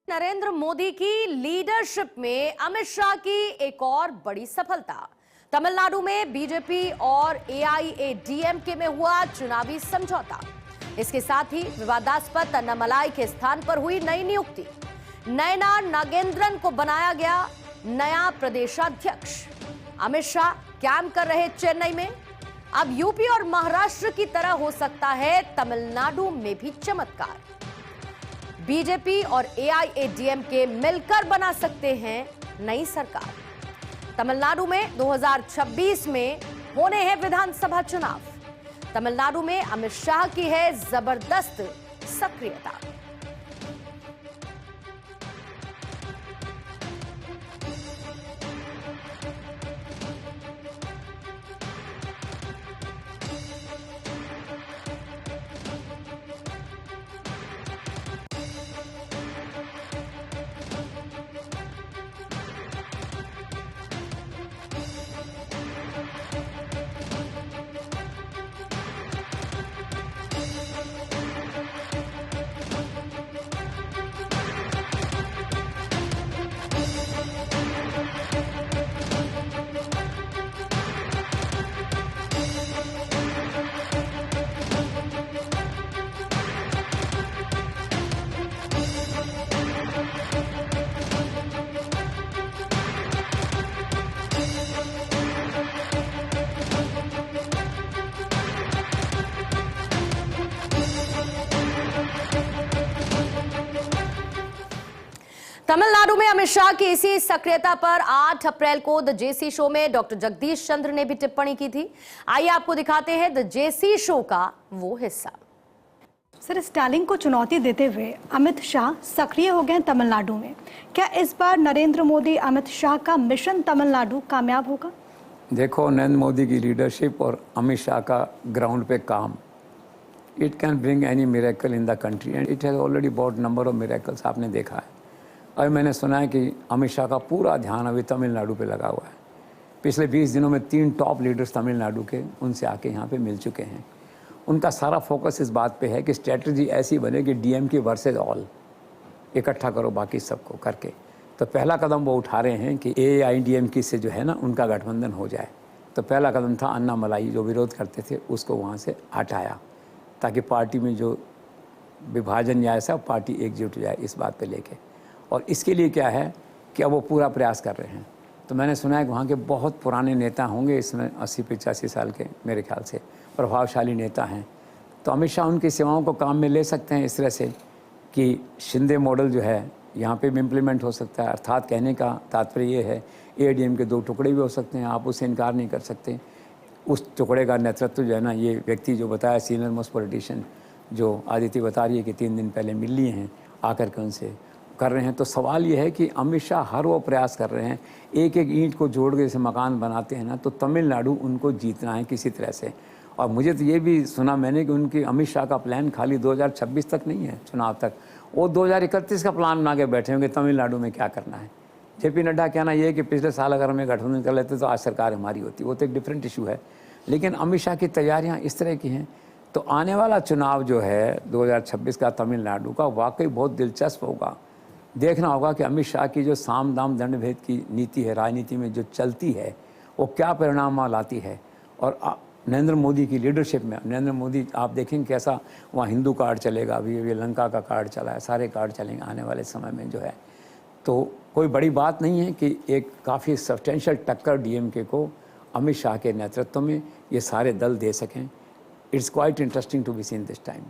नरेंद्र मोदी की लीडरशिप में अमित शाह की एक और बड़ी सफलता। तमिलनाडु में बीजेपी और एआईएडीएमके में हुआ चुनावी समझौता। इसके साथ ही विवादास्पद अन्नामलाई के स्थान पर हुई नई नियुक्ति। नयना नागेंद्रन को बनाया गया नया प्रदेशाध्यक्ष। अमित शाह कैंप कर रहे चेन्नई में। अब यूपी और महाराष्ट्र की तरह हो सकता है तमिलनाडु में भी चमत्कार। बीजेपी और एआईएडीएमके मिलकर बना सकते हैं नई सरकार। तमिलनाडु में 2026 में होने हैं विधानसभा चुनाव। तमिलनाडु में अमित शाह की है जबरदस्त सक्रियता। तमिलनाडु में अमित शाह की इसी सक्रियता पर 8 अप्रैल को द जेसी शो में डॉक्टर जगदीश चंद्र ने भी टिप्पणी की थी। आइए आपको दिखाते हैं द जेसी शो का वो हिस्सा। सर, स्टालिन को चुनौती देते हुए अमित शाह सक्रिय हो गए तमिलनाडु में। क्या इस बार नरेंद्र मोदी अमित शाह का मिशन तमिलनाडु कामयाब होगा? देखो, नरेंद्र मोदी की लीडरशिप और अमित शाह का ग्राउंड पे काम, it can bring any miracle in the country and it has already bought number of miracles. आपने देखा है। और मैंने सुना है कि अमित शाह का पूरा ध्यान अभी तमिलनाडु पे लगा हुआ है। पिछले 20 दिनों में 3 टॉप लीडर्स तमिलनाडु के उनसे आके यहाँ पे मिल चुके हैं। उनका सारा फोकस इस बात पे है कि स्ट्रेटजी ऐसी बने कि डीएमके वर्सेस ऑल, इकट्ठा करो बाकी सबको करके। तो पहला कदम वो उठा रहे हैं कि एआईएडीएमके से जो है ना उनका गठबंधन हो जाए। तो पहला कदम था अन्नामलाई जो विरोध करते थे उसको वहाँ से हटाया, ताकि पार्टी में जो विभाजन या ऐसा पार्टी एकजुट हो जाए इस बात पर लेके। और इसके लिए क्या है कि अब वो पूरा प्रयास कर रहे हैं। तो मैंने सुना है कि वहाँ के बहुत पुराने नेता होंगे इसमें, 80-85 साल के मेरे ख्याल से प्रभावशाली नेता हैं। तो अमित शाह उनकी सेवाओं को काम में ले सकते हैं इस तरह से कि शिंदे मॉडल जो है यहाँ पे भी इम्प्लीमेंट हो सकता है। अर्थात कहने का तात्पर्य ये है एआईएडीएमके 2 टुकड़े भी हो सकते हैं, आप उससे इनकार नहीं कर सकते। उस टुकड़े का नेतृत्व जो है ना, ये व्यक्ति जो बताया सीनियर मोस्ट पॉलिटिशियन जो आदित्य बता रही है कि 3 दिन पहले मिल लिए हैं, आकर के उनसे कर रहे हैं। तो सवाल ये है कि अमित शाह हर वो प्रयास कर रहे हैं, एक एक ईंट को जोड़ के जैसे मकान बनाते हैं ना, तो तमिलनाडु उनको जीतना है किसी तरह से। और मुझे तो ये भी सुना मैंने कि उनकी अमित शाह का प्लान खाली 2026 तक नहीं है चुनाव तक, वो 2031 का प्लान बना के बैठे होंगे तमिलनाडु में क्या करना है। जेपी नड्डा कहना ये है कि पिछले साल अगर हमें गठबंधन कर लेते तो आज सरकार हमारी होती, वो तो एक डिफरेंट इशू है। लेकिन अमित शाह की तैयारियाँ इस तरह की हैं। तो आने वाला चुनाव जो है 2026 का तमिलनाडु का वाकई बहुत दिलचस्प होगा। देखना होगा कि अमित शाह की जो साम दाम दंड भेद की नीति है राजनीति में जो चलती है वो क्या परिणाम लाती है। और नरेंद्र मोदी की लीडरशिप में नरेंद्र मोदी, आप देखेंगे कैसा वहाँ हिंदू कार्ड चलेगा, अभी लंका का कार्ड चला है, सारे कार्ड चलेंगे आने वाले समय में जो है। तो कोई बड़ी बात नहीं है कि एक काफ़ी सब्सटेंशियल टक्कर डीएमके को अमित शाह के नेतृत्व में ये सारे दल दे सकें। It's quite interesting to be seen this time.